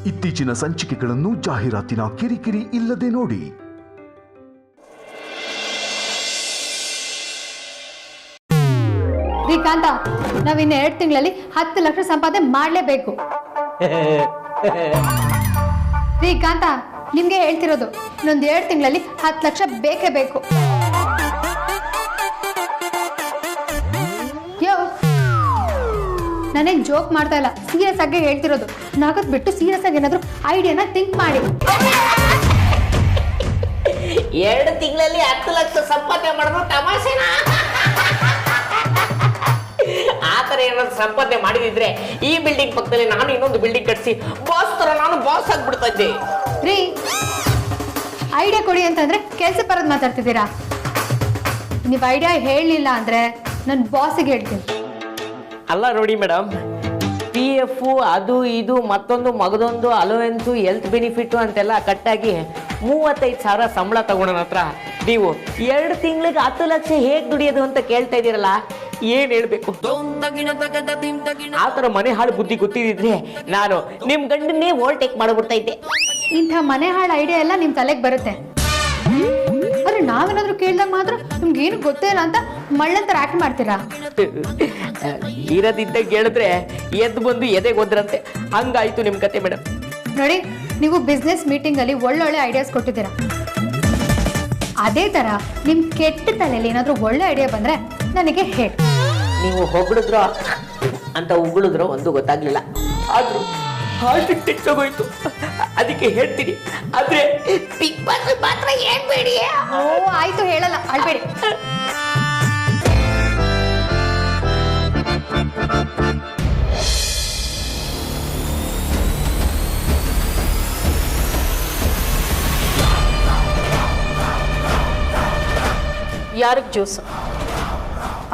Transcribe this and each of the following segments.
ಇತ್ತೀಚಿನ ಸಂಚಿಕೆಗಳನ್ನು ಜಾಹೀರಾತಿನ ಕಿರಿಕಿರಿ ಇಲ್ಲದೆ ನೋಡಿ. ಶ್ರೀಕಾಂತ, ನಾವಿನ್ನು 2 ತಿಂಗಳಲ್ಲಿ 10 ಲಕ್ಷ ಸಂಪಾದನೆ ಮಾಡಲೇಬೇಕು. ಶ್ರೀಕಾಂತ, ನಿಮ್ಗೆ ಹೇಳ್ತಿರೋದು, ಇನ್ನೊಂದು 2 ತಿಂಗಳಲ್ಲಿ 10 ಲಕ್ಷ ಬೇಕೇ ಬೇಕು. ನಾನೇನ್ ಜೋಕ್ ಮಾಡ್ತಾ ಇಲ್ಲ, ಸೀರಿಯಸ್ ಆಗಿ ಹೇಳ್ತಿರೋದು. ನಗದ್ ಬಿಟ್ಟು ಸೀರಿಯಸ್ ಆಗಿ ಏನಾದ್ರು ಐಡಿಯಾನ ಥಿಂಕ್ ಮಾಡಿ. 2 ತಿಂಗಳಲ್ಲಿ 10 ಲಕ್ಷ ಸಂಪಾದನೆ ಮಾಡೋದು ತಮಾಷೆನಾ? ಆ ಥರ ಏನಾದ್ರು ಸಂಪಾದನೆ ಮಾಡಿದಿದ್ರೆ ಈ ಬಿಲ್ಡಿಂಗ್ ಪಕ್ಕದಲ್ಲಿ ನಾನು ಇನ್ನೊಂದು ಬಿಲ್ಡಿಂಗ್ ಕಟ್ಸಿ ಬಾಸ್ ತರ ನಾನು ಬಾಸ್ ಆಗ್ಬಿಡ್ತಾ ಇದ್ದೆ. ರೀ, ಐಡಿಯಾ ಕೊಡಿ ಅಂತಂದ್ರೆ ಕೆಲಸ ಬರೋದು ಮಾತಾಡ್ತಿದ್ದೀರಾ. ನೀವು ಐಡಿಯಾ ಹೇಳಲಿಲ್ಲ ಅಂದ್ರೆ ನನ್ನ ಬಾಸಿಗೆ ಹೇಳ್ತೀನಿ. ಅಲ್ಲ ನೋಡಿ ಮೇಡಮ್, PF ಅದು ಇದು ಮತ್ತೊಂದು ಮಗದೊಂದು ಅಲೋವೆನ್ಸು ಹೆಲ್ತ್ ಬೆನಿಫಿಟ್ ಅಂತೆಲ್ಲ ಕಟ್ಟಾಗಿ 35,000 ಸಂಬಳ ತಗೊಂಡನ ಹತ್ರ ನೀವು 2 ತಿಂಗಳಿಗೆ 10 ಲಕ್ಷ ಹೇಗೆ ದುಡಿಯೋದು ಅಂತ ಕೇಳ್ತಾ ಇದ್ದೀರಲ್ಲ, ಏನ್ ಹೇಳ್ಬೇಕು? ಆ ಥರ ಮನೆ ಹಾಳು ಬುದ್ಧಿ ಗೊತ್ತಿದ್ರೆ ನಾನು ನಿಮ್ ಗಂಡನ್ನೇ ಓವರ್ಟೇಕ್ ಮಾಡಿಬಿಡ್ತಾ ಇದ್ದೆ. ಇಂಥ ಮನೆ ಹಾಳು ಐಡಿಯಾ ಎಲ್ಲ ನಿಮ್ ತಲೆಗೆ ಬರುತ್ತೆ. ಆದ್ರೆ ನಾವೇನಾದ್ರೂ ಕೇಳಿದಾಗ ಮಾತ್ರ ನಿಮ್ಗೆ ಏನು ಗೊತ್ತೇ ಇಲ್ಲ ಅಂತ ಮಳ್ಳಂತರ ಆಕ್ಟ್ ಮಾಡ್ತೀರಾ. ಇರೋದಿದ್ದಾಗ ಹೇಳಿದ್ರೆ ಎದ್ದು ಬಂದು ಎದೆಗೆ ಹೋದ್ರಂತೆ, ಹಂಗಾಯ್ತು ನಿಮ್ ಕತೆ ಮೇಡಮ್. ನೋಡಿ, ನೀವು ಬಿಸ್ನೆಸ್ ಮೀಟಿಂಗ್ ಅಲ್ಲಿ ಒಳ್ಳೊಳ್ಳೆ ಐಡಿಯಾಸ್ ಕೊಟ್ಟಿದ್ದೀರಾ. ಅದೇ ತರ ನಿಮ್ ಕೆಟ್ಟ ತಲೆಯಲ್ಲಿ ಏನಾದ್ರೂ ಒಳ್ಳೆ ಐಡಿಯಾ ಬಂದ್ರೆ ನನಗೆ ಹೇಳಿ. ನೀವು ಹೊಗಳಿದ್ರೋ ಅಂತ ಉಗುಳಿದ್ರೋ ಒಂದು ಗೊತ್ತಾಗ್ಲಿಲ್ಲ, ಆದ್ರೂ ಹಾರ್ಟ್ ಟಚ್ ಆಗೋಯ್ತು, ಅದಕ್ಕೆ ಹೇಳ್ತೀನಿ. ಆದ್ರೆ ಬಿಗ್ ಬಾಸ್ ಮಾತ್ರ ಹೇಳ್ಬೇಡಿ. ಓ ಆಯ್ತು, ಹೇಳಲ್ಲ, ಅಳ್ಬೇಡಿ. ಯಾರಿಗೆ ಜ್ಯೂಸು?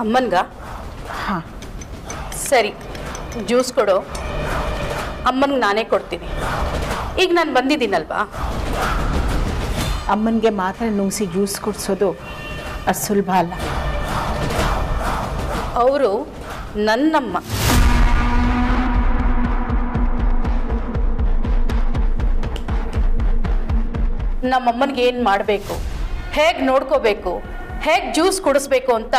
ಅಮ್ಮನ್ಗ? ಹಾಂ ಸರಿ, ಜ್ಯೂಸ್ ಕೊಡು. ಅಮ್ಮನಿಗೆ ನಾನೇ ಕೊಡ್ತೀನಿ. ಈಗ ನಾನು ಬಂದಿದ್ದೀನಲ್ವಾ? ಅಮ್ಮನಿಗೆ ಮಾತ್ರ ನುಂಗಿಸಿ ಜ್ಯೂಸ್ ಕುಡಿಸೋದು ಅಷ್ಟು ಸುಲಭ ಅಲ್ಲ. ಅವರು ನನ್ನಮ್ಮ. ನಮ್ಮಮ್ಮನಿಗೆ ಏನು ಮಾಡಬೇಕು, ಹೇಗೆ ನೋಡ್ಕೋಬೇಕು, ಹೇಗೆ ಜ್ಯೂಸ್ ಕುಡಿಸ್ಬೇಕು ಅಂತ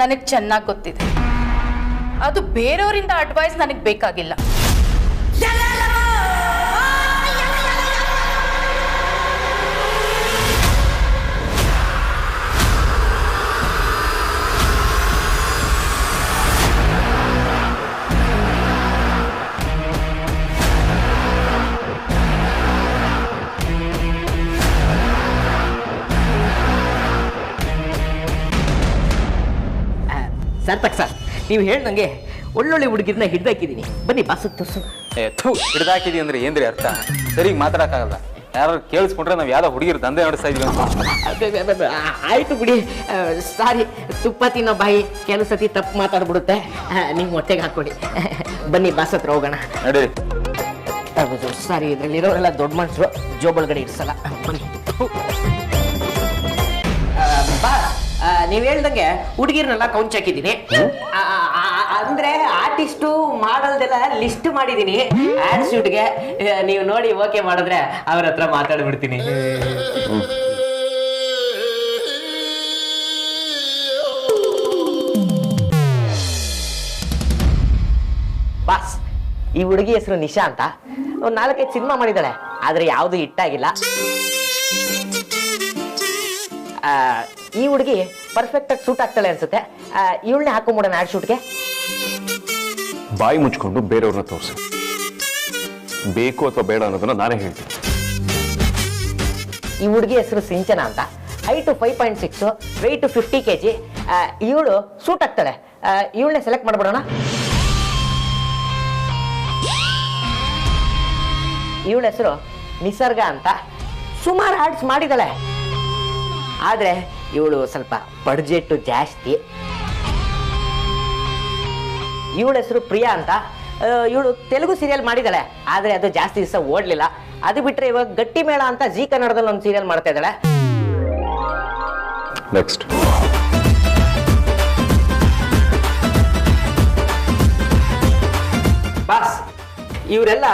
ನನಗೆ ಚೆನ್ನಾಗಿ ಗೊತ್ತಿದೆ. ಅದು ಬೇರೆಯವರಿಂದ ಅಡ್ವೈಸ್ ನನಗೆ ಬೇಕಾಗಿಲ್ಲ. ಸಾರ್ಥಕ್ ಸರ್, ನೀವು ಹೇಳ್ದಂಗೆ ಒಳ್ಳೊಳ್ಳೆ ಹುಡುಗಿರನ್ನ ಹಿಡ್ದಾಕಿದ್ದೀನಿ. ಬನ್ನಿ ಬಾಸು ತೋರ್ಸು. ಹಿಡ್ದಾಕಿದಿ ಅಂದ್ರೆ ಏನ್ರಿ ಅರ್ಥ? ಸರಿಗೆ ಮಾತಾಡಕ್ಕಾಗಲ್ಲ. ಯಾರು ಕೇಳಿಸ್ಕೊಂಡ್ರೆ ನಾವು ಯಾವ್ದೋ ಹುಡುಗಿರು ದಂಧೆ ನಡೆಸ್ತಾ ಇದೀವಿ ಅಂತ. ಆಯ್ತು ಬಿಡಿ, ಸಾರಿ. ತುಪ್ಪ ತಿನ್ನೋ ಬಾಯಿ ಕೆಲವು ಸತಿ ತಪ್ಪು ಮಾತಾಡ್ಬಿಡುತ್ತೆ. ನೀವು ಹೊಟ್ಟೆಗೆ ಹಾಕೊಡಿ. ಬನ್ನಿ ಬಾಸ್ ಹತ್ರ ಹೋಗೋಣ. ನಡಿ. ಸಾರಿ, ಇದ್ರಲ್ಲಿರೋರೆಲ್ಲ ದೊಡ್ಡ ಮನುಷ್ಯರು, ಜೋಬೊಳಗಡೆ ಇಡ್ಸಲ್ಲ. ಬನ್ನಿ. ಬಾ, ನೀವ್ ಹೇಳ್ದಂಗೆ ಹುಡುಗಿರ್ನೆಲ್ಲ ಕೌಂಚ್ ಹಾಕಿದ್ದೀನಿ. ಅಂದ್ರೆ ಆರ್ಟಿಸ್ಟು ಮಾಡಲ್ದೆಲ್ಲ ಲಿಸ್ಟ್ ಮಾಡಿದೀನಿ ಆಡ್ ಶೂಟ್ಗೆ. ನೀವು ನೋಡಿ ಓಕೆ ಮಾಡಿದ್ರೆ ಅವ್ರ ಹತ್ರ ಮಾತಾಡ್ಬಿಡ್ತೀನಿ. ಬಾಸ್, ಈ ಹುಡುಗಿ ಹೆಸರು ನಿಶಾ ಅಂತ. ಒಂದು 4-5 ಸಿನಿಮಾ ಮಾಡಿದಾಳೆ, ಆದ್ರೆ ಯಾವುದು ಹಿಟ್ಟಾಗಿಲ್ಲ. ಈ ಹುಡುಗಿ ಪರ್ಫೆಕ್ಟ್ ಆಗಿ ಸೂಟ್ ಆಗ್ತಾಳೆ ಅನ್ಸುತ್ತೆ. ಇವಳನ್ನೇ ಹಾಕೊಂಡ್ಬಿಡೋಣ ಆಡ್ ಶೂಟ್ಗೆ. ಬಾಯಿ ಮುಚ್ಕೊಂಡು ಬೇರೆಯವ್ರನ್ನ ತೋರಿಸಿ, ಬೇಕು ಅಥವಾ ಬೇಡ ಅನ್ನೋದನ್ನ ನಾನೇ ಹೇಳ್ತೀನಿ. ಈ ಹುಡುಗಿ ಹೆಸರು ಸಿಂಚನ ಅಂತ. Height 5.6, weight 50 kg. ಇವಳು ಸೂಟ್ ಆಗ್ತಾಳೆ. ಇವಳನ್ನೇ ಸೆಲೆಕ್ಟ್ ಮಾಡ್ಬಿಡೋಣ. ಇವಳ ಹೆಸರು ನಿಸರ್ಗ ಅಂತ. ಸುಮಾರು ಆರ್ಟ್ಸ್ ಮಾಡಿದಾಳೆ, ಆದ್ರೆ ಇವಳು ಸ್ವಲ್ಪ ಬಡ್ಜೆಟ್ ಜಾಸ್ತಿ. ಇವಳ ಹೆಸರು ಪ್ರಿಯಾ ಅಂತ. ಇವಳು ತೆಲುಗು ಸೀರಿಯಲ್ ಮಾಡಿದಾಳೆ, ಆದ್ರೆ ಅದು ಜಾಸ್ತಿ ದಿವಸ ಓಡ್ಲಿಲ್ಲ. ಅದು ಬಿಟ್ರೆ ಇವಾಗ ಗಟ್ಟಿ ಮೇಳ ಅಂತ ಜಿ ಕನ್ನಡದಲ್ಲಿ ಒಂದು ಸೀರಿಯಲ್ ಮಾಡ್ತಾ ಇದ್ದಾಳೆ. ನೆಕ್ಸ್ಟ್. ಬಾಸ್, ಇವರೆಲ್ಲ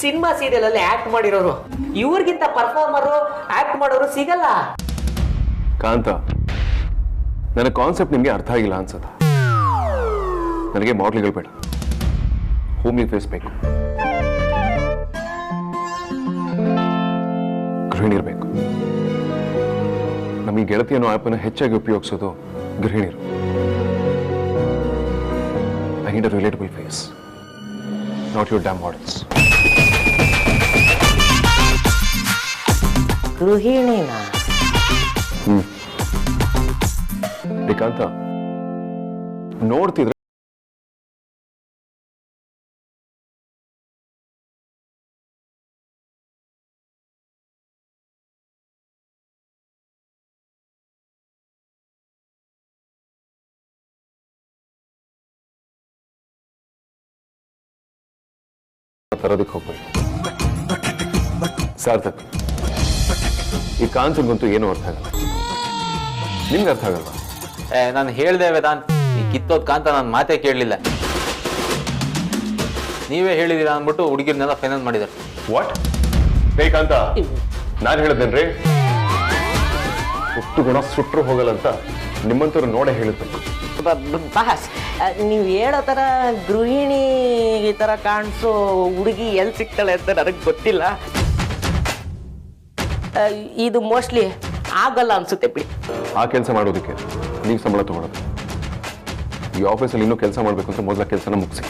ಸಿನಿಮಾ ಸೀರಿಯಲ್ ಅಲ್ಲಿ ಆಕ್ಟ್ ಮಾಡಿರೋರು. ಇವ್ರಿಗಿಂತ ಪರ್ಫಾರ್ಮರು ಆಕ್ಟ್ ಮಾಡೋರು ಸಿಗಲ್ಲ. ಕಾಂತ, ನನ್ನ ಕಾನ್ಸೆಪ್ಟ್ ನಿಮ್ಗೆ ಅರ್ಥ ಆಗಿಲ್ಲ ಅನ್ಸತ್ತ. ನನಗೆ ಮಾಡ್ಲಿಗಳು ಬೇಡ, ಹೋಮ್ಲಿ ಫೇಸ್ ಬೇಕು, ಗೃಹಿಣಿರ್ಬೇಕು. ನಮ್ಮ ಈ ಗೆಳತಿ ಅನ್ನೋ ಆ್ಯಪನ್ನು ಹೆಚ್ಚಾಗಿ ಉಪಯೋಗಿಸೋದು ಗೃಹಿಣಿಯರು. I need a relatable face, not your damn models. ಗೃಹಿಣಿನ ಶ್ರೀಕಾಂತ, ನೋಡ್ತಿದ್ರೆ ತರೋದಕ್ಕೆ ಹೋಗ್ಬೇಡಿ. ಸಾರ್ಥಕ್, ಈ ಕಾನ್ಸೆಪ್ಟ್ಗಂತೂ ಏನೂ ಅರ್ಥ ಆಗಲ್ಲ. ನಿಮ್ಗೆ ಅರ್ಥ ಆಗಲ್ವಾ? ನಾನು ಹೇಳ್ದೆ ವೇದಾಂತ್, ಈ ಕಿತ್ತೋದ್ ಕಾಂತ ನಾನು ಮಾತೇ ಕೇಳಲಿಲ್ಲ. ನೀವೇ ಹೇಳಿದೀರಾ ಅಂದ್ಬಿಟ್ಟು ಹುಡುಗಿರ್ನೆಲ್ಲ ಫೈನಲ್ ಮಾಡಿದ್ದಾರೆ. ವಾಟ್? ಶ್ರೀಕಾಂತ, ನಾನು ಹೇಳಿದ್ದೇನ್ರಿ, ಹುಟ್ಟು ಗುಣ ಸುಟ್ಟರು ಹೋಗಲ್ಲ ಅಂತ ನಿಮ್ಮಂತವ್ರು ನೋಡೇ ಹೇಳುತ್ತೆ. ಬಾಸ್, ನೀವು ಹೇಳೋ ಥರ ಗೃಹಿಣಿ ಈ ಥರ ಕಾಣಿಸೋ ಹುಡುಗಿ ಎಲ್ಲಿ ಸಿಗ್ತಾಳೆ ಅಂತ ನನಗೆ ಗೊತ್ತಿಲ್ಲ. ಇದು ಮೋಸ್ಟ್ಲಿ ಆಗಲ್ಲ ಅನ್ಸುತ್ತೆ ಬಿಡಿ. ಆ ಕೆಲಸ ಮಾಡೋದಕ್ಕೆ ನೀವು ಸಂಬಳ ತಗೊಳ್ಳೋದು. ಈ ಆಫೀಸಲ್ಲಿ ಇನ್ನೂ ಕೆಲಸ ಮಾಡಬೇಕು ಅಂತ ಮೊದಲ ಕೆಲಸನ ಮುಗಿಸಿ.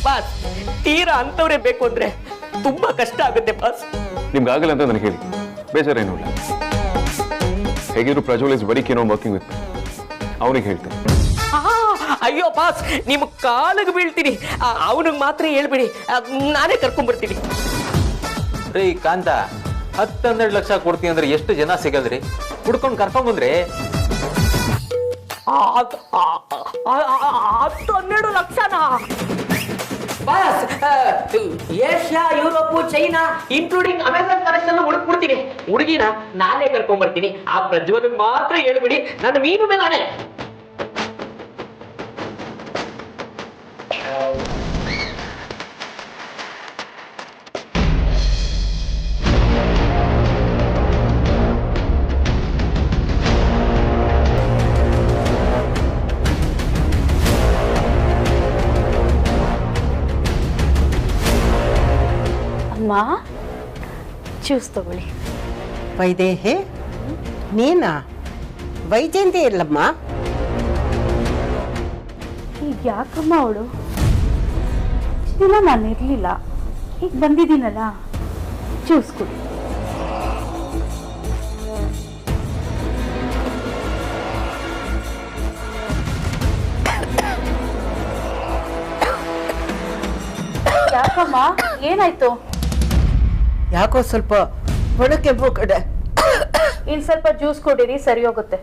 ಬಾಸ್, ತೀರಾ ಅಂತವ್ರೆ ಬೇಕು ಅಂದ್ರೆ ತುಂಬಾ ಕಷ್ಟ ಆಗುತ್ತೆ ಬಾಸ್. ನಿಮ್ಗೆ ಆಗಲ್ಲ ಅಂತ ನನಗೆ ಹೇಳಿ, ಬೇಜಾರೇನೂ ಇಲ್ಲ. ಹೇಗಿದ್ರು Prajwal is very keen on working with, ಅವನಿಗೆ ಹೇಳ್ತೇನೆ. ಅಯ್ಯೋ ಬಾಸ್, ನಿಮ್ಮ ಕಾಲಿಗೆ ಬೀಳ್ತೀನಿ. ಅವನಿಗೆ ಮಾತ್ರ ಹೇಳ್ಬಿಡಿ, ನಾನೇ ಕರ್ಕೊಂಡ್ಬರ್ತೀನಿ. ರೀ ಕಾಂತ, 10-12 ಲಕ್ಷ ಕೊಡ್ತೀನಿ ಅಂದ್ರೆ ಎಷ್ಟು ಜನ ಸಿಗಲ್ರಿ? ಹುಡ್ಕೊಂಡು ಕರ್ಕೊಂಡ್ ಬಂದ್ರಿ. 10-12 ಲಕ್ಷನಾ boss? Asia, Europe, China including Amazon connection ಹುಡುಕ್ಬಿಡ್ತೀನಿ. ಹುಡುಗಿನ ನಾನೇ ಕರ್ಕೊಂಡ್ಬರ್ತೀನಿ. ಆ ಪ್ರಜ್ವಲ್ಗೆ ಮಾತ್ರ ಹೇಳ್ಬಿಡಿ, ನನ್ನ ಮೀನು ಮೇಲೆ ನಾನೇ. ಅಮ್ಮ, ಜ್ಯೂಸ್ ತಗೊಳ್ಳಿ. ವೈದೇಹಿ, ನೀನಾ? ವೈಜಯಂತಿ ಇಲ್ಲಮ್ಮ. ಈಗ ಯಾಕಮ್ಮ ಅವಳು? ಇಲ್ಲ, ನಾನು ಇರಲಿಲ್ಲ, ಈಗ ಬಂದಿದ್ದೀನಲ್ಲ. ಜ್ಯೂಸ್ ಕುಡಿ. ಯಾಕಮ್ಮ, ಏನಾಯ್ತು? ಯಾಕೋ ಸ್ವಲ್ಪ ಒಳಕ್ಕೆ ಕಡೆ. ಇನ್ ಸ್ವಲ್ಪ ಜ್ಯೂಸ್ ಕೊಡಿರಿ, ಸರಿ ಹೋಗುತ್ತೆ.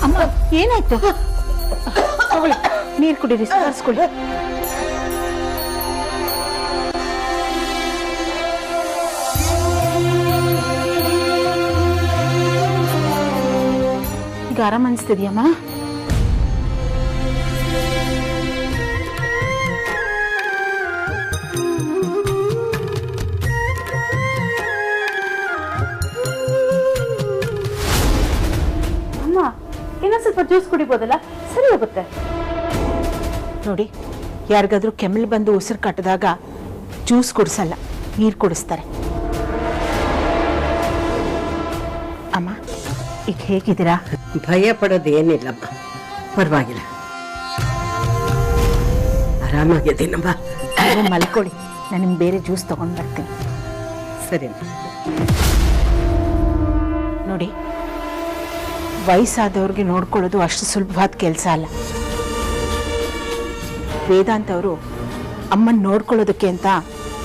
ಅಮ್ಮ, ಏನಾಯ್ತು? ನೀರು ಕುಡೀರಿ, ಸುಧಾರಿಸ್ಕೊಳ್ಳಿ. ಈಗ ಆರಾಮ ಅನಿಸ್ತಿದ್ಯಮ್ಮ? ಅಮ್ಮ, ಇನ್ನೊಂದು ಸ್ವಲ್ಪ ಜ್ಯೂಸ್ ಕುಡಿಬೋದಲ್ಲ, ಸರಿ ಹೋಗುತ್ತೆ. ನೋಡಿ, ಯಾರಿಗಾದ್ರೂ ಕೆಮ್ಮಲು ಬಂದು ಉಸಿರು ಕಟ್ಟಿದಾಗ ಜ್ಯೂಸ್ ಕುಡಿಸಲ್ಲ, ನೀರು ಕುಡಿಸ್ತಾರೆ. ಅಮ್ಮ, ಈಗ ಹೇಗಿದ್ದೀರಾ? ಭಯ ಪಡೋದು ಏನಿಲ್ಲಮ್ಮ, ಪರವಾಗಿಲ್ಲ, ಆರಾಮಾಗಿದ್ದೀನಮ್ಮ. ನೀವು ಮಲ್ಕೊಳ್ಳಿ, ನಾನು ನಿಮ್ಗೆ ಬೇರೆ ಜ್ಯೂಸ್ ತಗೊಂಡು ಬರ್ತೀನಿ. ಸರಿ ನೋಡಿ, ವಯಸ್ಸಾದವ್ರಿಗೆ ನೋಡ್ಕೊಳ್ಳೋದು ಅಷ್ಟು ಸುಲಭವಾದ ಕೆಲಸ ಅಲ್ಲ. ವೇದಾಂತ್ ಅವರು ಅಮ್ಮನ ನೋಡ್ಕೊಳ್ಳೋದಕ್ಕೆ ಅಂತ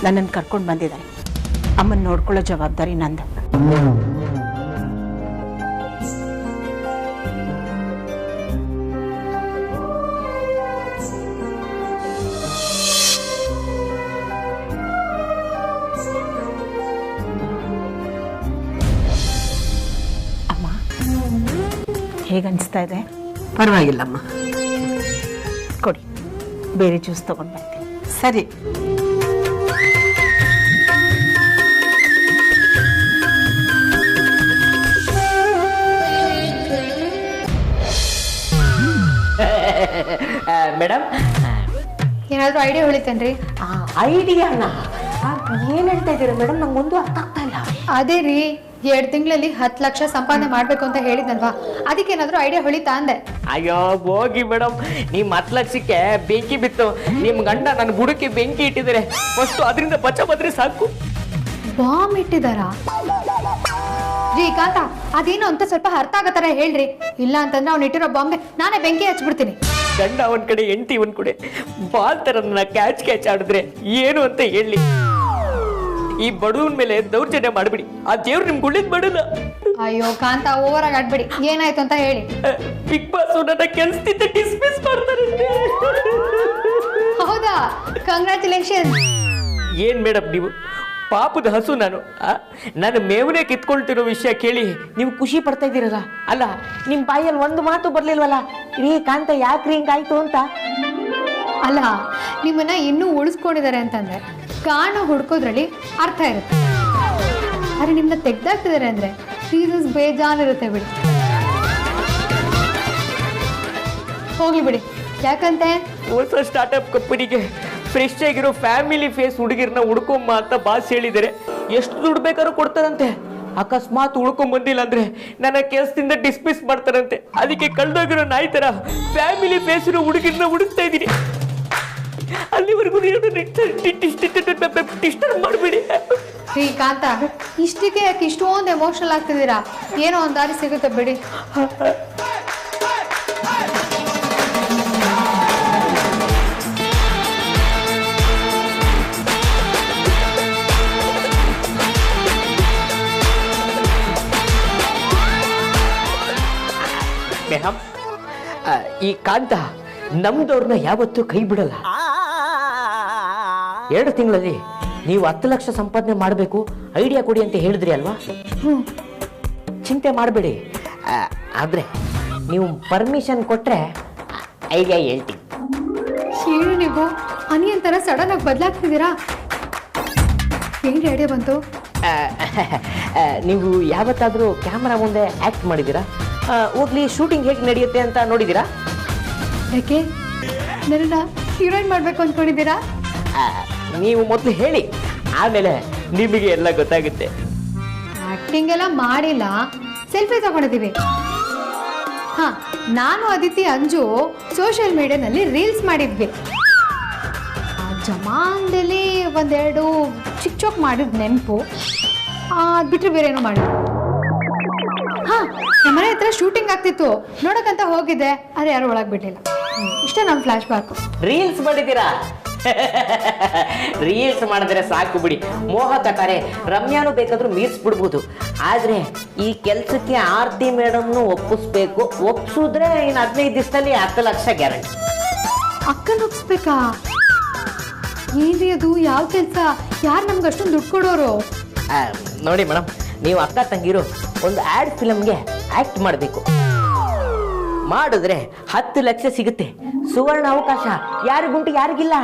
ನನ್ನನ್ನು ಕರ್ಕೊಂಡು ಬಂದಿದ್ದಾರೆ. ಅಮ್ಮನ ನೋಡ್ಕೊಳ್ಳೋ ಜವಾಬ್ದಾರಿ ನಂದು. ಹೇಗೆ ಅನಿಸ್ತಾ ಇದೆ? ಪರವಾಗಿಲ್ಲಮ್ಮ. ಕೊಡಿ, ಬೇರೆ ಜ್ಯೂಸ್ ತೊಗೊಂಡು ಬರ್ತೀನಿ. ಸರಿ. ಮೇಡಮ್, ಏನಾದರೂ ಐಡಿಯಾ ಹೊಳಿತೇನ್ರಿ? ಐಡಿಯಾನ ಏನ್ ಹೇಳ್ತಾ ಇದ್ದೀರಾ ಮೇಡಮ್? ನಂಗೊಂದು ಅರ್ಥ ಆಗ್ತಾ ಇಲ್ಲ. ಅದೇ ರೀ, 2 ತಿಂಗಳಲ್ಲಿ 10 ಲಕ್ಷ ಸಂಪಾದನೆ ಮಾಡ್ಬೇಕು ಅಂತ ಹೇಳಿದ್ನಲ್ವಾ, ಅದಕ್ಕೇನಾದ್ರೂ ಐಡಿಯಾ ಹೊಳಿತಾ ಅಂದೆ. ಅಯ್ಯೋ ಹೋಗಿ ಮೇಡಮ್, ನಿಮ್ 10 ಲಕ್ಷಕ್ಕೆ ಬೆಂಕಿ ಬಿತ್ತು. ನಿಮ್ ಗಂಡ ನನ್ನ ಬುಡಕ್ಕೆ ಬೆಂಕಿ ಇಟ್ಟಿದ್ದಾರೆ. ಫಸ್ಟ್ ಅದರಿಂದ ಬಚ್ಚ ಬಂದ್ರೆ ಸಾಕು. ಬಾಂಬ್ ಇಟ್ಟಿದಾರ? ರೀ ಕಾಂತ, ಅದೇನು ಅಂತ ಸ್ವಲ್ಪ ಅರ್ಥ ಆಗತ್ತಾರ ಹೇಳ್ರಿ. ಇಲ್ಲ ಅಂತಂದ್ರೆ ಅವ್ನು ಇಟ್ಟಿರೋ ಬಾಂಬೆ ನಾನೇ ಬೆಂಕಿ ಹಚ್ಬಿಡ್ತೀನಿ. ಗಂಡ ಒಂದ್ ಕಡೆ, ಹೆಂಡತಿ ಒಂದ್ ಕಡೆ, ಬಾಲ್ ತರ ನನ್ನ ಕ್ಯಾಚ್ ಆಡಿದ್ರೆ ಏನು ಅಂತ ಹೇಳಿ. ಈ ಬಡವನ ಮೇಲೆ ದೌರ್ಜನ್ಯ ಮಾಡ್ಬಿಡಿ, ಆ ದೇವ್ರು ನಿಮ್ಗೆ ಒಳ್ಳೇದ್ ಮಾಡಲ್ಲ. ಅಯ್ಯೋ ಕಾಂತ, ಓವರ್ ಆಗಿ ಆಡ್ಬೇಡಿ. ಏನಾಯ್ತು ಅಂತ ಹೇಳಿ. ಬಿಗ್ ಬಾಸ್ ನನ್ನ ಕೆಲ್ಸದಿಂದ ಡಿಸ್ಮಿಸ್ ಮಾಡ್ತಾರೆ. ಹೌದಾ? ಕಂಗ್ರ್ಯಾಚುಲೇಷನ್. ಏನ್ ಮೇಡಮ್ ನೀವು? ಪಾಪದ ಹಸು ನಾನು. ನನ್ನ ಮೇವನೇ ಕಿತ್ಕೊಳ್ತಿರೋ ವಿಷಯ ಕೇಳಿ ನೀವು ಖುಷಿ ಪಡ್ತಾ ಇದ್ದೀರಲ್ಲ. ಅಲ್ಲ, ನಿಮ್ ಬಾಯಲ್ಲಿ ಒಂದು ಮಾತು ಬರ್ಲಿಲ್ವಲ್ಲ, ರೀ ಕಾಂತ ಯಾಕ್ರಿ ಹಿಂಗಾಯ್ತು ಅಂತ? ಅಲ್ಲ, ನಿಮ್ಮನ್ನ ಇನ್ನೂ ಉಳಿಸ್ಕೊಂಡಿದ್ದಾರೆ ಅಂತಂದ್ರೆ ಕಾರಣ ಹುಡ್ಕೋದ್ರಲ್ಲಿ ಅರ್ಥ ಇರುತ್ತೆ. ಆದ್ರೆ ನಿಮ್ಮನ್ನ ತೆಗ್ದಾಕ್ತಿದ್ದಾರೆ ಅಂದ್ರೆ ರೀಸನ್ಸ್ ಬೇಜಾನಿರುತ್ತೆ ಬಿಡಿ. ಹೋಗ್ಲಿ ಬಿಡಿ. ಯಾಕಂತೆ? ಹೊಸ ಸ್ಟಾರ್ಟ್ಅಪ್ ಕಂಪನಿಗೆ ಫ್ರೆಶ್ ಆಗಿರೋ ಫ್ಯಾಮಿಲಿ ಫೇಸ್ ಹುಡುಗಿರ್ನ ಹುಡ್ಕೊಂಬ ಅಂತ ಬಾಸ್ ಹೇಳಿದ್ದಾರೆ. ಎಷ್ಟು ದುಡ್ಡು ಬೇಕಾದ್ರೂ ಕೊಡ್ತಾರಂತೆ. ಅಕಸ್ಮಾತ್ ಹುಡ್ಕೊಂಡ್ ಬಂದಿಲ್ಲ ಅಂದ್ರೆ ನನ್ನ ಕೆಲಸದಿಂದ ಡಿಸ್ಮಿಸ್ ಮಾಡ್ತಾರಂತೆ. ಅದಕ್ಕೆ ಕಳ್ದೋಗಿರೋ ನಾಯಿ ತರ ಫ್ಯಾಮಿಲಿ ಫೇಸ್ ಇರೋ ಹುಡುಗಿರ್ನ ಹುಡುಕ್ತಾ ಇದ್ದೀನಿ. ಅಲ್ಲಿವರೆಗೂ ಡಿಸ್ಟರ್ಬ್ ಮಾಡಬೇಡಿ. ಶ್ರೀಕಾಂತ, ಇಷ್ಟಕ್ಕೆ ಯಾಕೆ ಇಷ್ಟೊಂದು ಎಮೋಷನಲ್ ಆಗ್ತಿದ್ದೀರಾ? ಏನೋ ಒಂದು ದಾರಿ ಸಿಗುತ್ತೆ ಬಿಡಿ. ಮೇಡಮ್, ಈ ಕಾಂತ ನಮ್ದವ್ರನ್ನ ಯಾವತ್ತೂ ಕೈ ಬಿಡಲ್ಲ. 2 ತಿಂಗಳಲ್ಲಿ ನೀವು 10 ಲಕ್ಷ ಸಂಪಾದನೆ ಮಾಡಬೇಕು, ಐಡಿಯಾ ಕೊಡಿ ಅಂತ ಹೇಳಿದ್ರಿ ಅಲ್ವಾ? ಚಿಂತೆ ಮಾಡಬೇಡಿ. ಆದ್ರೆ ನೀವು ಪರ್ಮಿಷನ್ ಕೊಟ್ರೆ ಐಡಿಯಾ ಹೇಳ್ತೀನಿ. ಏನು ನೀವು ಅನಿಯನ್ ಥರ ಸಡನ್ ಆಗಿ ಬದಲಾಗ್ತಿದ್ದೀರಾ? ಏನು ಐಡಿಯಾ ಬಂತು? ನೀವು ಯಾವತ್ತಾದರೂ ಕ್ಯಾಮ್ರಾ ಮುಂದೆ ಆ್ಯಕ್ಟ್ ಮಾಡಿದ್ದೀರಾ? ಹೋಗ್ಲಿ, ಶೂಟಿಂಗ್ ಹೇಗೆ ನಡೆಯುತ್ತೆ ಅಂತ ನೋಡಿದ್ದೀರಾ? ಯಾಕೆ ನನ್ನ ಹೀರೋಯಿನ್ ಮಾಡಬೇಕು ಅಂದ್ಕೊಂಡಿದ್ದೀರಾ? ನೀವು ಮೊದಲು ಹೇಳಿ, ಆಮೇಲೆ ನಿಮಗೆ ಎಲ್ಲ ಗೊತ್ತಾಗುತ್ತೆ. ಆಕ್ಟಿಂಗ್ ಎಲ್ಲ ಮಾಡಿಲ್ಲ, ಸೆಲ್ಫಿ ತಗೊಂಡಿದ್ದೀವಿ. ಹಾ, ನಾನು ಅದಿತಿ ಅಂಜು ಸೋಷಿಯಲ್ ಮೀಡಿಯಾನಲ್ಲಿ ರೀಲ್ಸ್ ಮಾಡಿದ್ವಿ. ಜಮಾನ್ದಲ್ಲಿ 1-2 ಚಿಕ್ಕ ಚೋಕ್ ಮಾಡಿದ ನೆನಪು. ಅದು ಬಿಟ್ಟರೆ ಬೇರೆ ಏನೋ ಮಾಡಿ. ಹಾ, ನಮ್ಮನೆ ಹತ್ರ ಶೂಟಿಂಗ್ ಆಗ್ತಿತ್ತು, ನೋಡಕ್ಕಂತ ಹೋಗಿದ್ದೆ. ಆದರೆ ಯಾರು ಒಳಗೆ ಬಿಟ್ಟಿಲ್ಲ. ಇಷ್ಟೇ ನಮ್ಮ ಫ್ಲಾಶ್ ಬ್ಯಾಕ್. ರೀಲ್ಸ್ ಮಾಡಿದ್ದೀರಾ? ರೀಲ್ಸ್ ಮಾಡಿದ್ರೆ ಸಾಕು ಬಿಡಿ. ಮೋಹಕ ತಾರೆ ರಮ್ಯಾನು ಬೇಕಾದ್ರೂ ಮೀರ್ಸ್ಬಿಡ್ಬೋದು. ಆದ್ರೆ ಈ ಕೆಲ್ಸಕ್ಕೆ ಆರ್ತಿ ಮೇಡಮ್ನು ಒಪ್ಪಿಸ್ಬೇಕು. ಒಪ್ಸಿದ್ರೆ ಇನ್ನು 15 ದಿವಸದಲ್ಲಿ 10 ಲಕ್ಷ ಗ್ಯಾರಂಟಿ. ಅಕ್ಕನ ಒಪ್ಸ್ಬೇಕಾ? ಏನ್ರಿ ಅದು? ಯಾವ ಕೆಲಸ? ಯಾರು ನಮ್ಗೆ ಅಷ್ಟೊಂದು ದುಡ್ಡು ಕೊಡೋರು? ನೋಡಿ ಮೇಡಮ್, ನೀವು ಅಕ್ಕ ತಂಗಿರು ಒಂದು ಆಡ್ ಫಿಲಮ್ಗೆ ಆಕ್ಟ್ ಮಾಡಬೇಕು. ಮಾಡಿದ್ರೆ 10 ಲಕ್ಷ ಸಿಗುತ್ತೆ. ಸುವರ್ಣ ಅವಕಾಶ, ಯಾರಿಗುಂಟು ಯಾರಿಗಿಲ್ಲ.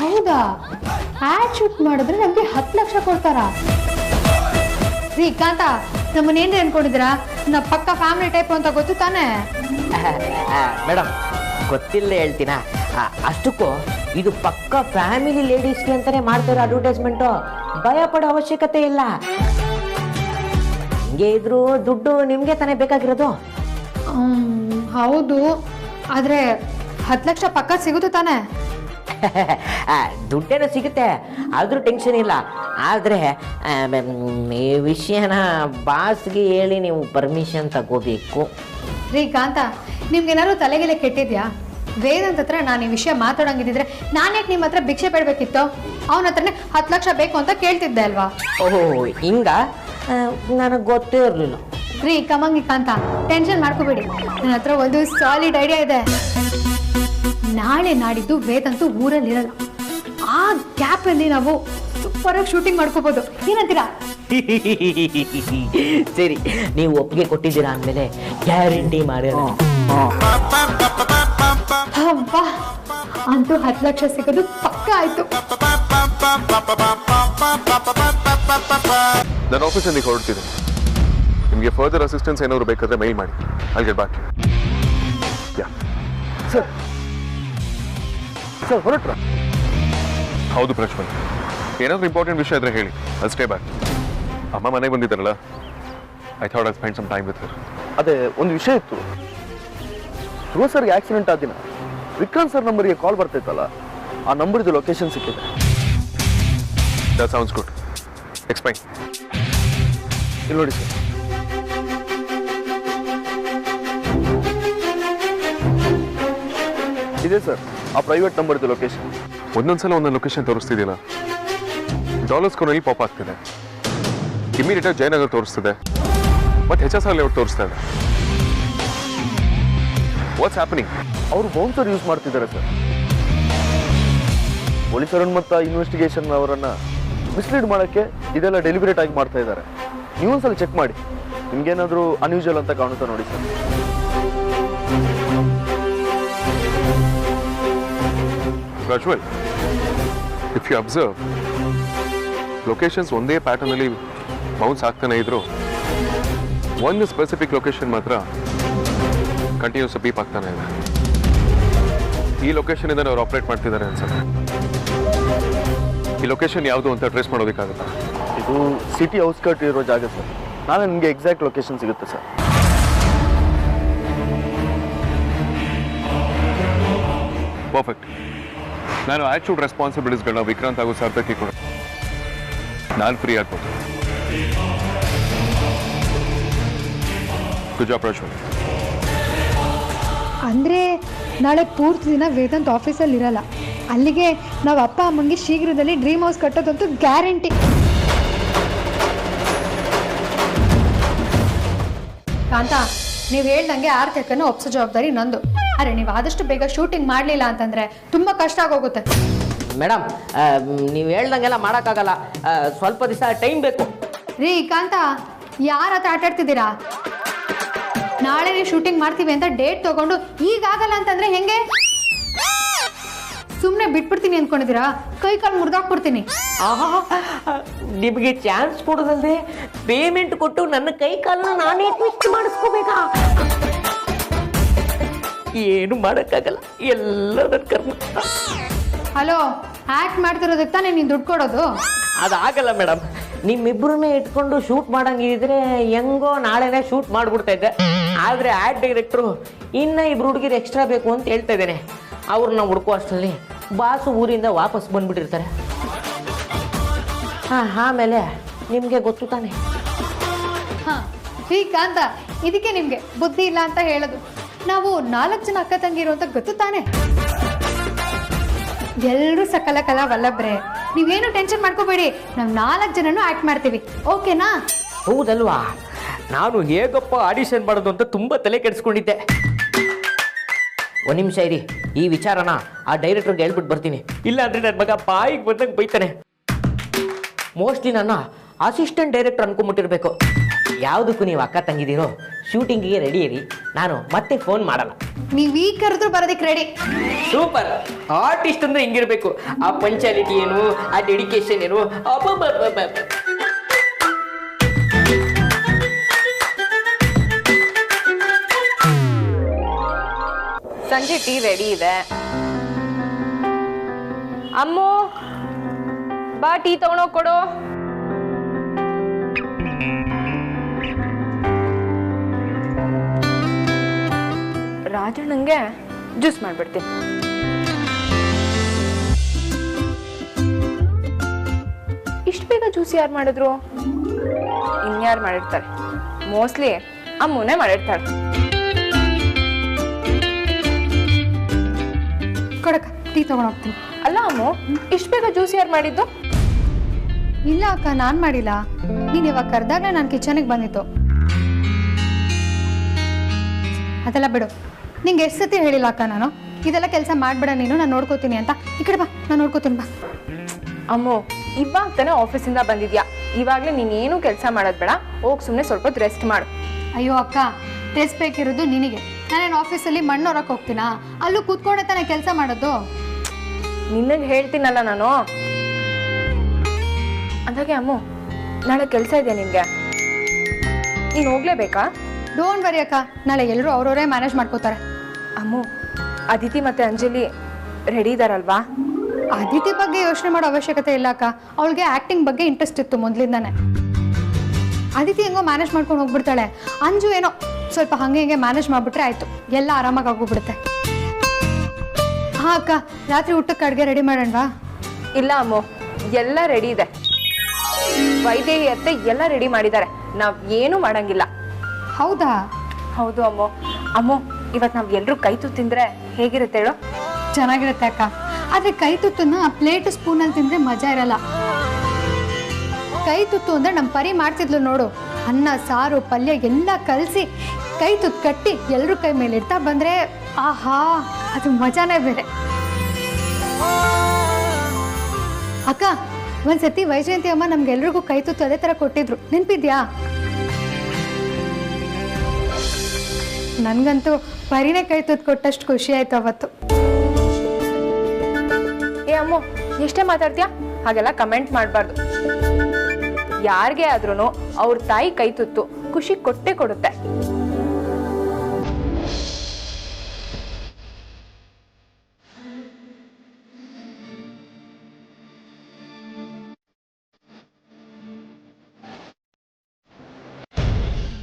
ಹೌದಾ? ಆಡ್ ಶೂಟ್ ಮಾಡಿದ್ರೆ ನಮ್ಗೆ 10 ಲಕ್ಷ ಕೊಡ್ತಾರಾ? ಶ್ರೀಕಾಂತ, ನಮ್ಮನ್ನೇನ್ರಿ ಅನ್ಕೊಂಡಿದ್ದೀರಾ? ನಾವು ಪಕ್ಕ ಫ್ಯಾಮಿಲಿ ಟೈಪ್ ಅಂತ ಗೊತ್ತು ತಾನೇ? ಮೇಡಮ್, ಗೊತ್ತಿಲ್ಲ ಹೇಳ್ತೀನಾ? ಅಷ್ಟಕ್ಕೂ ಇದು ಪಕ್ಕ ಫ್ಯಾಮಿಲಿ ಲೇಡೀಸ್ಗೆ ಅಂತಾನೆ ಮಾಡ್ತಿರೋ ಅಡ್ವರ್ಟೈಸ್ಮೆಂಟು. ಭಯ ಪಡೋ ಅವಶ್ಯಕತೆ ಇಲ್ಲ. ಹಿಂಗೆ ಇದ್ರು ದುಡ್ಡು ನಿಮ್ಗೆ ತಾನೇ ಬೇಕಾಗಿರೋದು. ಹೌದು, ಆದ್ರೆ 10 ಲಕ್ಷ ಪಕ್ಕ ಸಿಗುತ್ತೆ ತಾನೇ? ದುಡ್ಡೇನೋ ಸಿಗುತ್ತೆ, ಆದ್ರೂ ಟೆನ್ಷನ್ ಇಲ್ಲ. ಆದ್ರೆ ಈ ವಿಷಯನ ಬಾಸ್ಗೆ ಹೇಳಿ ನೀವು ಪರ್ಮಿಷನ್ ತಗೋಬೇಕು. ಶ್ರೀಕಾಂತ, ನಿಮ್ಗೇನಾದ್ರು ತಲೆಗೆಲೆ ಕೆಟ್ಟಿದ್ಯಾ? ವೇದಾಂತ್ ಹತ್ರ ನಾನು ಈ ವಿಷಯ ಮಾತಾಡೋಂಗಿದ್ರೆ ನಾನ್ಯಾಕೆ ನಿಮ್ಮ ಹತ್ರ ಭಿಕ್ಷೆ ಬೇಡಬೇಕಿತ್ತು? ಅವನ ಹತ್ರನೇ 10 ಲಕ್ಷ ಬೇಕು ಅಂತ ಕೇಳ್ತಿದ್ದೆ ಅಲ್ವಾ? ಓಹೋ, ಹಿಂಗ? ನನಗೆ ಗೊತ್ತೇ ಇರಲಿಲ್ಲ. ರೀ ಕಮಂಗಿ ಕಾಂತ, ಟೆನ್ಷನ್ ಮಾಡ್ಕೋಬೇಡಿ. ನನ್ನ ಹತ್ರ ಒಂದು ಸಾಲಿಡ್ ಐಡಿಯಾ ಇದೆ. ನಾಳೆ ನಾಡಿದ್ದು ವೇದಂತೂ ಊರಲ್ಲಿ ಇರಲ್ಲ. ಆ ಗ್ಯಾಪಲ್ಲಿ ನಾವು ಸೂಪರ್ ಆಗಿ ಶೂಟಿಂಗ್ ಮಾಡ್ಕೋಬಹುದು. ಏನಂತೀರಾ? ಸರಿ, ನೀವು ಒಪ್ಪಿಗೆ ಕೊಟ್ಟಿದ್ದೀರಾ ಅಂದಮೇಲೆ ಗ್ಯಾರಂಟಿ ಮಾಡೋಣ. ಹಬ್ಬ, ಅಂತೂ 10 ಲಕ್ಷ ಸಿಗೋದು ಪಕ್ಕ ಆಯ್ತು. ನನ್ನ ಆಫೀಸಿಂದ ಹೊರಡ್ತಿದ್ದೀನಿ. ನಿಮಗೆ ಫರ್ದರ್ ಅಸಿಸ್ಟೆನ್ಸ್ ಏನಾದ್ರು ಬೇಕಾದ್ರೆ ಮೇಲ್ ಮಾಡಿ. I'll get back to you. Sir ಹೊರಟ್ರ? ಹೌದು ಪ್ರಜ್ವಲ್, ಏನಾದ್ರು ಇಂಪಾರ್ಟೆಂಟ್ ವಿಷಯ ಇದ್ರೆ ಹೇಳಿ. I'll stay back. ಅಮ್ಮ ಮನೆಗೆ ಬಂದಿದ್ದಾರಲ್ಲ, I thought I'd spend some time with her. ಅದೇ ಒಂದು ವಿಷಯ ಇತ್ತು. ಧ್ರುವ ಸರ್ಗೆ ಆಕ್ಸಿಡೆಂಟ್ ಆದ ದಿನ ವಿಕ್ರಾಂತ್ ಸರ್ ನಂಬರ್ಗೆ ಕಾಲ್ ಬರ್ತೈತಲ್ಲ, ಆ ನಂಬರ್ದು ಲೊಕೇಶನ್ ಸಿಕ್ಕಿದೆ. That sounds good. Explain. ಇಲ್ಲಿ ನೋಡಿ ಸರ್, ಇದೆ ಸರ್ ಆ ಪ್ರೈವೇಟ್ ನಂಬರ್ದು ಲೊಕೇಶನ್. ಒಂದೊಂದ್ಸಲ ಒಂದೊಂದು ಲೊಕೇಶನ್ ತೋರಿಸ್ತಿದೆಯಲ್ಲ, ಡಾಲರ್ಸ್ ಕೊನೆಯಲ್ಲಿ ಪಾಪ್ ಆಗ್ತಿದೆ. ಇಮಿಡಿಯೇಟ್ ಆಗಿ ಜಯನಗರ್ ತೋರಿಸ್ತಿದೆ, ಮತ್ತೆ HSR ಲೇಔಟ್ ತೋರಿಸ್ತಾ ಇದೆ. What's happening? ಅವರು ಬೌನ್ಸರ್ ಯೂಸ್ ಮಾಡ್ತಿದ್ದಾರೆ ಸರ್. ಪೊಲೀಸರನ್ನು ಮತ್ತು ಇನ್ವೆಸ್ಟಿಗೇಷನ್ ಅವರನ್ನ ಮಿಸ್ಲೀಡ್ ಮಾಡೋಕ್ಕೆ ಇದೆಲ್ಲ ಡೆಲಿಬರೇಟ್ ಆಗಿ ಮಾಡ್ತಾ ಇದ್ದಾರೆ. ನೀವೊಂದ್ಸಲ ಚೆಕ್ ಮಾಡಿ, ನಿಮ್ಗೇನಾದರೂ ಅನ್ಯೂಜುವಲ್ ಅಂತ ಕಾಣುತ್ತಾ ನೋಡಿ sir. Prajwal, if you observe, locations ಒಂದೇ ಪ್ಯಾಟರ್ನ್ ಅಲ್ಲಿ ಬೌನ್ಸ್ ಆಗ್ತಾನೆ ಇದ್ರು, ಒಂದು ಸ್ಪೆಸಿಫಿಕ್ ಲೊಕೇಶನ್ ಮಾತ್ರ ಕಂಟಿನ್ಯೂಸ್ ಬೀಪ್ ಆಗ್ತಾನೆ ಇದೆ. ಈ ಲೊಕೇಶನ್ ಇಂದ ಅವ್ರು ಆಪರೇಟ್ ಮಾಡ್ತಿದ್ದಾರೆ ಅನ್ಸುತ್ತೆ. ಈ ಲೊಕೇಶನ್ ಯಾವುದು ಅಂತ ಟ್ರೇಸ್ ಮಾಡೋದಕ್ಕಾಗುತ್ತಾ? ಇದು ಸಿಟಿ ಔಟ್ಸ್ಕರ್ಟ್ ಇರೋ ಜಾಗ ಸರ್. ನಾಳೆ ನಿಮಗೆ ಎಕ್ಸಾಕ್ಟ್ ಲೊಕೇಶನ್ ಸಿಗುತ್ತೆ ಸರ್. ಪರ್ಫೆಕ್ಟ್. ನಾನು ಆಕ್ಚುಲ್ ರೆಸ್ಪಾನ್ಸಿಬಿಲಿಟೀಸ್ಗಳನ್ನ ವಿಕ್ರಾಂತ್ ಹಾಗೂ ಸಾರ್ಥಕಿ ಕೊಡ, ನಾನು ಫ್ರೀ ಆಗ್ಬೋದು. Good job Prajwal. ಅಂದರೆ ನಾಳೆ ಪೂರ್ತಿ ದಿನ ವೇದಾಂತ್ ಆಫೀಸಲ್ಲಿ ಇರಲ್ಲ. ಅಲ್ಲಿಗೆ ನಾವು ಅಪ್ಪ ಅಮ್ಮಂಗೆ ಶೀಘ್ರದಲ್ಲಿ ಡ್ರೀಮ್ ಹೌಸ್ ಕಟ್ಟೋದಂತೂ ಗ್ಯಾರಂಟಿ. ಕಾಂತ, ನೀವು ಹೇಳ್ದಂಗೆ ಆರ್ಥಿಕನ್ನು ಒಪ್ಸೋ ಜವಾಬ್ದಾರಿ ನಂದು. ಅರೆ, ನೀವು ಆದಷ್ಟು ಬೇಗ ಶೂಟಿಂಗ್ ಮಾಡಲಿಲ್ಲ ಅಂತಂದರೆ ತುಂಬ ಕಷ್ಟ ಆಗೋಗುತ್ತೆ. ಮೇಡಮ್, ನೀವು ಹೇಳ್ದಂಗೆಲ್ಲ ಮಾಡೋಕ್ಕಾಗಲ್ಲ. ಸ್ವಲ್ಪ ದಿವಸ ಟೈಮ್ ಬೇಕು. ರೀ ಕಾಂತ, ಯಾರ ಹತ್ರ ಆಟಾಡ್ತಿದ್ದೀರಾ? ನಾಳೆ ನೀವು ಶೂಟಿಂಗ್ ಮಾಡ್ತೀವಿ ಅಂತ ಡೇಟ್ ತಗೊಂಡು ಈಗಾಗಲ್ಲ ಅಂತಂದ್ರೆ ಹೆಂಗೆ? ಸುಮ್ಮನೆ ಬಿಟ್ಬಿಡ್ತೀನಿ ಅಂದ್ಕೊಂಡಿದ್ದೀರಾ? ಕೈ ಕಾಲು ಮುರಿದಾಕ್ಬಿಡ್ತೀನಿ. ನಿಮಗೆ ಚಾನ್ಸ್ ಕೊಡೋದಲ್ದೆ ಪೇಮೆಂಟ್ ಕೊಟ್ಟು ನನ್ನ ಕೈ ಕಾಲನ್ನ ನಾನೇ ಟ್ವಿಸ್ಟ್ ಮಾಡಿಸ್ಕೋಬೇಕಾ? ಏನು ಮಾಡೋಕ್ಕಾಗಲ್ಲ, ಎಲ್ಲ ನನ್ನ ಕರ್ಮ. ಹಲೋ, ಆಕ್ಟ್ ಮಾಡ್ತಿರೋದಕ್ಕೆ ತಾನೇ ನೀನು ದುಡ್ಡು ಕೊಡೋದು? ಅದಾಗಲ್ಲ ಮೇಡಮ್. ನಿಮ್ಮಿಬ್ಬರನ್ನೇ ಇಟ್ಕೊಂಡು ಶೂಟ್ ಮಾಡಂಗಿದ್ರೆ ಹೆಂಗೋ ನಾಳೆನೇ ಶೂಟ್ ಮಾಡ್ಬಿಡ್ತಾ ಇದ್ದೆ. ಆದರೆ ಆ್ಯಡ್ ಡೈರೆಕ್ಟ್ರು ಇನ್ನು 2 ಹುಡುಗಿರು ಎಕ್ಸ್ಟ್ರಾ ಬೇಕು ಅಂತ ಹೇಳ್ತಾ ಇದ್ದೇನೆ. ಅವ್ರನ್ನ ಹುಡ್ಕೋ ಅಷ್ಟರಲ್ಲಿ ಬಾಸು ಊರಿಂದ ವಾಪಸ್ ಬಂದ್ಬಿಟ್ಟಿರ್ತಾರೆ. ಆಮೇಲೆ ನಿಮಗೆ ಗೊತ್ತು ತಾನೆ. ಹಾಂ, ಹೀಗ ಅಂತ ಇದಕ್ಕೆ ನಿಮಗೆ ಬುದ್ಧಿ ಇಲ್ಲ ಅಂತ ಹೇಳೋದು. ನಾವು 4 ಜನ ಅಕ್ಕ ತಂಗಿರು ಅಂತ ಗೊತ್ತು ತಾನೆ. ಎಲ್ಲರೂ ಸಕಲ ಕಲಾ ವಲ್ಲಭ್ರೆ, ನೀವೇನು ಟೆನ್ಷನ್ ಮಾಡ್ಕೋಬೇಡಿ. ನಾವು 4 ಜನನೂ ಆಕ್ಟ್ ಮಾಡ್ತೀವಿ, ಓಕೆನಾ? ಹೌದಲ್ವಾ? ನಾನು ಹೇಗಪ್ಪ ಆಡಿಷನ್ ಮಾಡೋದು ಅಂತ ತುಂಬ ತಲೆ ಕೆಡಿಸ್ಕೊಂಡಿದ್ದೆ. ಒಂದು ನಿಮಿಷ ಇರಿ, ಈ ವಿಚಾರನ ಆ ಡೈರೆಕ್ಟರ್ಗೆ ಹೇಳ್ಬಿಟ್ಟು ಬರ್ತೀನಿ. ಇಲ್ಲ ಅಂದರೆ ನನ್ನ ಮಗ ಬಾಯಿಗೆ ಬಂದಂಗೆ ಬೈತಾನೆ. ಮೋಸ್ಟ್ಲಿ ನನ್ನ ಅಸಿಸ್ಟೆಂಟ್ ಡೈರೆಕ್ಟರ್ ಅನ್ಕೊಂಬಿಟ್ಟಿರ್ಬೇಕು. ಯಾವುದಕ್ಕೂ ನೀವು ಅಕ್ಕ ತಂಗಿದ್ದೀರೋ ಶೂಟಿಂಗಿಗೆ ರೆಡಿ ಇರಿ, ನಾನು ಮತ್ತೆ ಫೋನ್ ಮಾಡಲ್ಲ. ನೀವು ಈ ಕರೆದ್ರು ಬರೋದಕ್ಕೆ ರೆಡಿ. ಸೂಪರ್. ಆರ್ಟಿಸ್ಟ್ ಅಂದ್ರೆ ಹಿಂಗಿರ್ಬೇಕು. ಆ ಪಂಚಾಲಿಟಿ ಏನು, ಆ ಡೆಡಿಕೇಶನ್ ಏನು. ಸಂಜೆ ಟೀ ರೆಡಿ ಇದೆ. ಅಮ್ಮು, ಬಾ ಟೀ ತಗೊಂಡೋಗಿ ಕೊಡು. ರಾಜಣ್ಣಂಗೆ ಜ್ಯೂಸ್ ಮಾಡ್ಬಿಡ್ತೀನಿ. ಇಷ್ಟು ಬೇಗ ಜ್ಯೂಸ್ ಯಾರು ಮಾಡಿದ್ರು? ಇನ್ಯಾರು ಮಾಡಿರ್ತಾರೆ? ಮೋಸ್ಟ್ಲಿ ಅಮ್ಮನೇ ಮಾಡಿರ್ತಾಳೆ. ಕೊಡಕ್ಕ, ಟೀ ತಗೊಂಡೋಗ್ತೀನಿ. ಅಲ್ಲ ಅಮ್ಮು, ಇಷ್ಟು ಬೇಗ ಜ್ಯೂಸ್ ಯಾರು ಮಾಡಿದ್ದು? ಇಲ್ಲ ಅಕ್ಕ, ನಾನು ಮಾಡಿಲ್ಲ. ನೀನು ಇವಾಗ ಕರೆದಾಗ ನಾನು ಕಿಚನಿಗೆ ಬಂದಿತ್ತು. ಅದೆಲ್ಲ ಬಿಡು. ನಿಂಗೆ ಎಷ್ಟು ಸತಿ ಹೇಳಿಲ್ಲ ಅಕ್ಕ ನಾನು, ಇದೆಲ್ಲ ಕೆಲಸ ಮಾಡ್ಬೇಡ ನೀನು, ನಾನು ನೋಡ್ಕೋತೀನಿ ಅಂತ. ಈ ಕಡೆ ಬಾ, ನಾನು ನೋಡ್ಕೋತೀನಿ ಬಾ. ಅಮ್ಮು, ಇವಾಗ ತಾನೇ ಆಫೀಸಿಂದ ಬಂದಿದ್ಯಾ, ಇವಾಗಲೇ ನೀನೇನು ಕೆಲಸ ಮಾಡೋದು ಬೇಡ, ಹೋಗಿ ಸುಮ್ಮನೆ ಸ್ವಲ್ಪ ಹೊತ್ತು ರೆಸ್ಟ್ ಮಾಡು. ಅಯ್ಯೋ ಅಕ್ಕ, ರೆಸ್ಟ್ ಬೇಕಿರೋದು ನಿನಗೆ. ನಾನೇನು ಆಫೀಸಲ್ಲಿ ಮಣ್ಣು ಹೊರಕ್ಕೆ ಹೋಗ್ತೀನಾ? ಅಲ್ಲೂ ಕೂತ್ಕೊಂಡೆ ತಾನೇ ಕೆಲಸ ಮಾಡೋದು. ನಿನ್ನಗೆ ಹೇಳ್ತೀನಲ್ಲ ನಾನು. ಅಂದಾಗೆ ಅಮ್ಮು, ನಾಳೆ ಕೆಲಸ ಇದೆಯಾ ನಿನಗೆ? ನೀನು ಹೋಗ್ಲೇಬೇಕಾ? ಡೋಂಟ್ ವರಿ ಅಕ್ಕ, ನಾಳೆ ಎಲ್ಲರೂ ಅವ್ರವರೇ ಮ್ಯಾನೇಜ್ ಮಾಡ್ಕೋತಾರೆ. ಅಮ್ಮು, ಅದಿತಿ ಮತ್ತೆ ಅಂಜಲಿ ರೆಡಿ ಇದಾರಲ್ವಾ? ಅದಿತಿ ಬಗ್ಗೆ ಯೋಚನೆ ಮಾಡೋ ಅವಶ್ಯಕತೆ ಇಲ್ಲ ಅಕ್ಕ. ಅವಳಿಗೆ ಆ್ಯಕ್ಟಿಂಗ್ ಬಗ್ಗೆ ಇಂಟ್ರೆಸ್ಟ್ ಇತ್ತು ಮೊದಲಿಂದಾನೆ. ಅದಿತಿ ಹೆಂಗೋ ಮ್ಯಾನೇಜ್ ಮಾಡ್ಕೊಂಡು ಹೋಗ್ಬಿಡ್ತಾಳೆ. ಅಂಜು ಏನೋ ಸ್ವಲ್ಪ ಹಂಗೆ ಹಿಂಗೆ ಮ್ಯಾನೇಜ್ ಮಾಡಿಬಿಟ್ರೆ ಆಯಿತು, ಎಲ್ಲ ಆರಾಮಾಗಿ ಆಗೋಗ್ಬಿಡುತ್ತೆ. ಹಾಂ ಅಕ್ಕ, ರಾತ್ರಿ ಊಟಕ್ಕೆ ಅಡುಗೆ ರೆಡಿ ಮಾಡೋಣವಾ? ಇಲ್ಲ ಅಮ್ಮು, ಎಲ್ಲ ರೆಡಿ ಇದೆ. ವೈದೇಹಿ ಅತ್ತೆ ಎಲ್ಲ ರೆಡಿ ಮಾಡಿದ್ದಾರೆ, ನಾವು ಏನೂ ಮಾಡಂಗಿಲ್ಲ. ಹೌದಾ? ಹೌದು ಅಮ್ಮು. ಅಮ್ಮು, ಇವತ್ತು ನಾವು ಎಲ್ಲರೂ ಕೈ ತುತ್ತು ತಿಂದರೆ ಹೇಗಿರುತ್ತೆ ಹೇಳು? ಚೆನ್ನಾಗಿರುತ್ತೆ ಅಕ್ಕ. ಆದರೆ ಕೈ ತುತ್ತನ್ನ ಪ್ಲೇಟ್ ಸ್ಪೂನಲ್ಲಿ ತಿಂದರೆ ಮಜಾ ಇರಲ್ಲ. ಕೈ ತುತ್ತು ಅಂದರೆ ನಮ್ಮ ಪರಿ ಮಾಡ್ತಿದ್ಲು ನೋಡು, ಅನ್ನ ಸಾರು ಪಲ್ಯ ಎಲ್ಲ ಕಲಸಿ ಕೈ ತುತ್ತು ಕಟ್ಟಿ ಎಲ್ಲರೂ ಕೈ ಮೇಲೆ ಇಡ್ತಾ ಬಂದರೆ ಆಹಾ, ಅದು ಮಜಾನೇ ಬೇರೆ. ಅಕ್ಕ, ಒಂದ್ಸತಿ ವೈಜಯಂತಿ ಅಮ್ಮ ನಮ್ಗೆಲ್ರಿಗೂ ಕೈ ತುತ್ತು ಅದೇ ಥರ ಕೊಟ್ಟಿದ್ರು, ನೆನಪಿದ್ಯಾ? ನನಗಂತೂ ಪರಿನೇ ಕೈ ತುತ್ತು ಕೊಟ್ಟಷ್ಟು ಖುಷಿ ಆಯ್ತು ಅವತ್ತು. ಏ ಅಮ್ಮು, ಎಷ್ಟೇ ಮಾತಾಡ್ತೀಯಾ? ಹಾಗೆಲ್ಲ ಕಮೆಂಟ್ ಮಾಡಬಾರ್ದು. ಯಾರಿಗೆ ಆದ್ರೂ ಅವ್ರ ತಾಯಿ ಕೈ ತುತ್ತು ಖುಷಿ ಕೊಟ್ಟೇ ಕೊಡುತ್ತೆ.